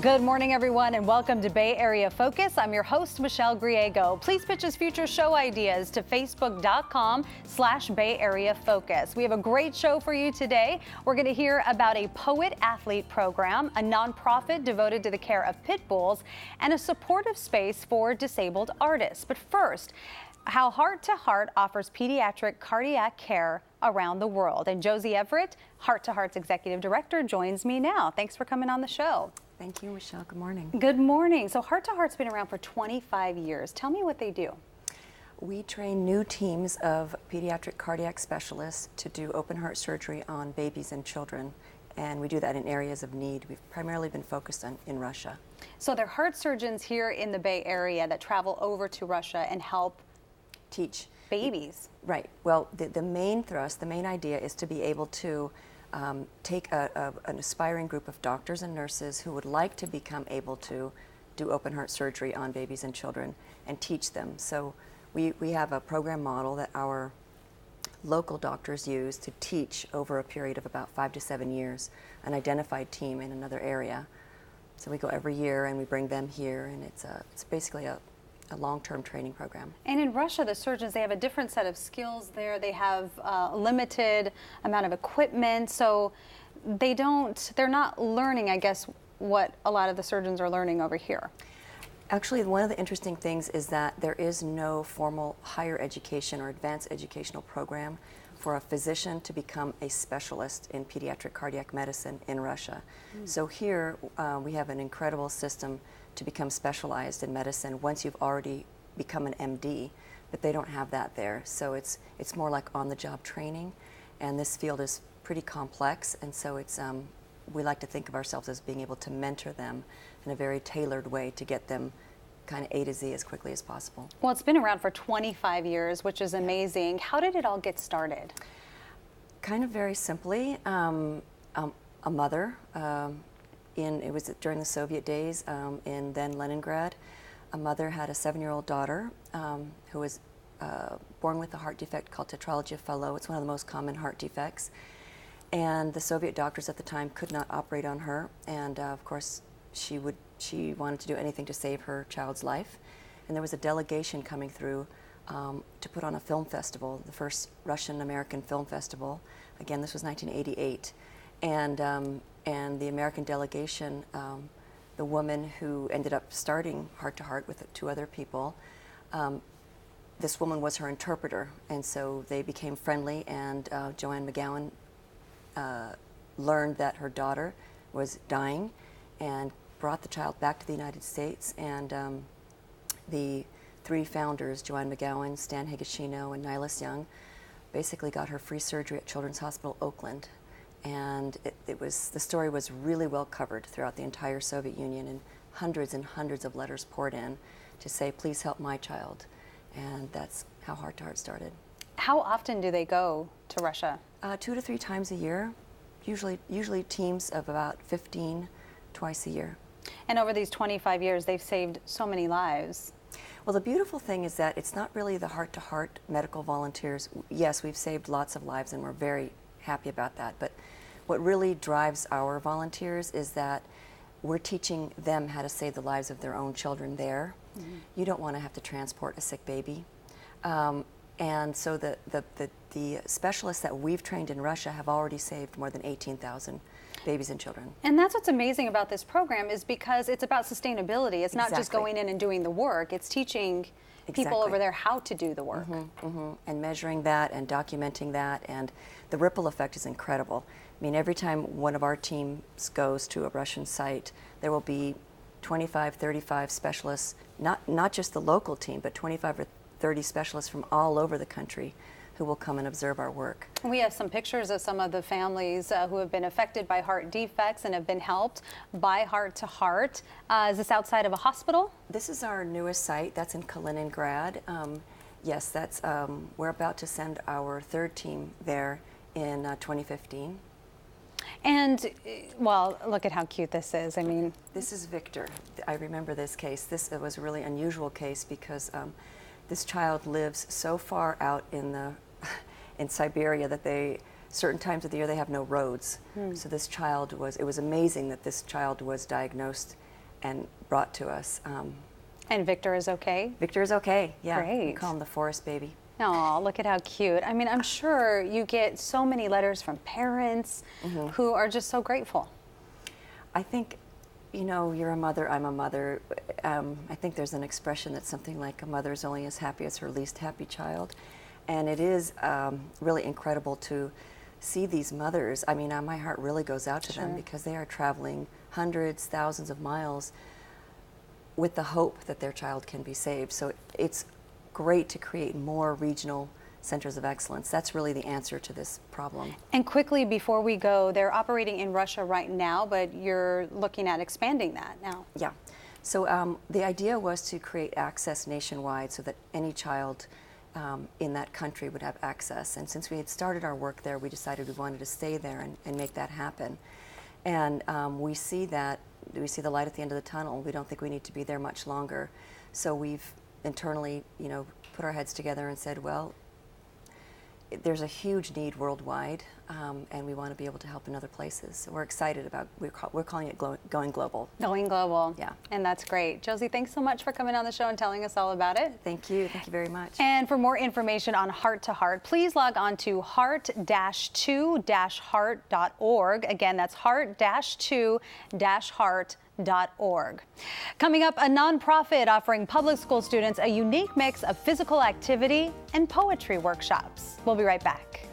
Good morning, everyone, and welcome to Bay Area Focus. I'm your host, Michelle Griego. Please pitch us future show ideas to facebook.com/Bay Area Focus. We have a great show for you today. We're going to hear about a poet-athlete program, a nonprofit devoted to the care of pit bulls, and a supportive space for disabled artists. But first, how Heart to Heart offers pediatric cardiac care around the world. And Josie Everett, Heart to Heart's executive director, joins me now. Thanks for coming on the show. Thank you, Michelle. Good morning. Good morning. So Heart to Heart's been around for 25 years. Tell me what they do. We train new teams of pediatric cardiac specialists to do open heart surgery on babies and children, and we do that in areas of need. We've primarily been focused on in Russia. So they're heart surgeons here in the Bay Area that travel over to Russia and help teach babies. Right. Well, the main thrust, the main idea is to be able to take an aspiring group of doctors and nurses who would like to become able to do open heart surgery on babies and children and teach them. So we have a program model that our local doctors use to teach over a period of about 5 to 7 years an identified team in another area. So we go every year and we bring them here, and it's basically a long-term training program. And in Russia, the surgeons, they have a different set of skills there. They have a limited amount of equipment, so they're not learning, I guess, what a lot of the surgeons are learning over here. Actually, one of the interesting things is that there is no formal higher education or advanced educational program for a physician to become a specialist in pediatric cardiac medicine in Russia. So here we have an incredible system to become specialized in medicine once you've already become an MD, but they don't have that there. So it's more like on-the-job training, and this field is pretty complex, and so we like to think of ourselves as being able to mentor them in a very tailored way to get them kind of A to Z as quickly as possible. Well, it's been around for 25 years, which is amazing. How did it all get started? Kind of very simply, a mother, it was during the Soviet days in then Leningrad. A mother had a 7-year-old daughter who was born with a heart defect called tetralogy of Fallot. It's one of the most common heart defects. And the Soviet doctors at the time could not operate on her. And of course, she wanted to do anything to save her child's life. And there was a delegation coming through to put on a film festival, the first Russian-American film festival. Again, this was 1988. And the American delegation, the woman who ended up starting Heart to Heart with 2 other people, this woman was her interpreter, and so they became friendly, and Joanne McGowan learned that her daughter was dying and brought the child back to the United States, and the 3 founders, Joanne McGowan, Stan Higashino, and Nihilus Young, basically got her free surgery at Children's Hospital Oakland. And the story was really well covered throughout the entire Soviet Union, and hundreds of letters poured in to say, please help my child. And that's how Heart to Heart started. How often do they go to Russia? 2 to 3 times a year, usually teams of about 15 twice a year. And over these 25 years, they've saved so many lives. Well, the beautiful thing is that it's not really the Heart to Heart medical volunteers. Yes, we've saved lots of lives, and we're very happy about that. But what really drives our volunteers is that we're teaching them how to save the lives of their own children there. You don't want to have to transport a sick baby. And so the specialists that we've trained in Russia have already saved more than 18,000 babies and children. And that's what's amazing about this program, is because it's about sustainability. It's not just going in and doing the work. It's teaching people over there how to do the work. And measuring that and documenting that, and the ripple effect is incredible. I mean, every time one of our teams goes to a Russian site, there will be 25, 35 specialists, not just the local team, but 25 or 30 specialists from all over the country who will come and observe our work. We have some pictures of some of the families who have been affected by heart defects and have been helped by Heart to Heart. Is this outside of a hospital? This is our newest site. That's in Kaliningrad. Yes, we're about to send our 3rd team there in 2015. And, well, look at how cute this is. I mean, this is Victor. I remember this case. This was a really unusual case because this child lives so far out in Siberia that certain times of the year they have no roads. So this child it was amazing that this child was diagnosed and brought to us. And Victor is okay? Victor is okay, yeah. Great. We call him the forest baby. Oh, look at how cute. I mean, I'm sure you get so many letters from parents who are just so grateful. I think, you know, you're a mother, I'm a mother. I think there's an expression that's something like a mother is only as happy as her least happy child. And it is really incredible to see these mothers. I mean, my heart really goes out to them because they are traveling hundreds, thousands of miles with the hope that their child can be saved. So it's great to create more regional centers of excellence. That's really the answer to this problem. And quickly before we go, they're operating in Russia right now, but you're looking at expanding that now. Yeah. So the idea was to create access nationwide so that any child in that country would have access. And since we had started our work there, we decided we wanted to stay there and make that happen. And we see the light at the end of the tunnel. We don't think we need to be there much longer. So we've internally, you know, put our heads together and said, well, there's a huge need worldwide, and we want to be able to help in other places. So we're excited about, we're calling it Going Global. Going Global. Yeah. And that's great. Josie, thanks so much for coming on the show and telling us all about it. Thank you very much. And for more information on Heart to Heart, please log on to heart-2-heart.org. Again, that's heart-2-heart.org. Coming up, a nonprofit offering public school students a unique mix of physical activity and poetry workshops. We'll be right back.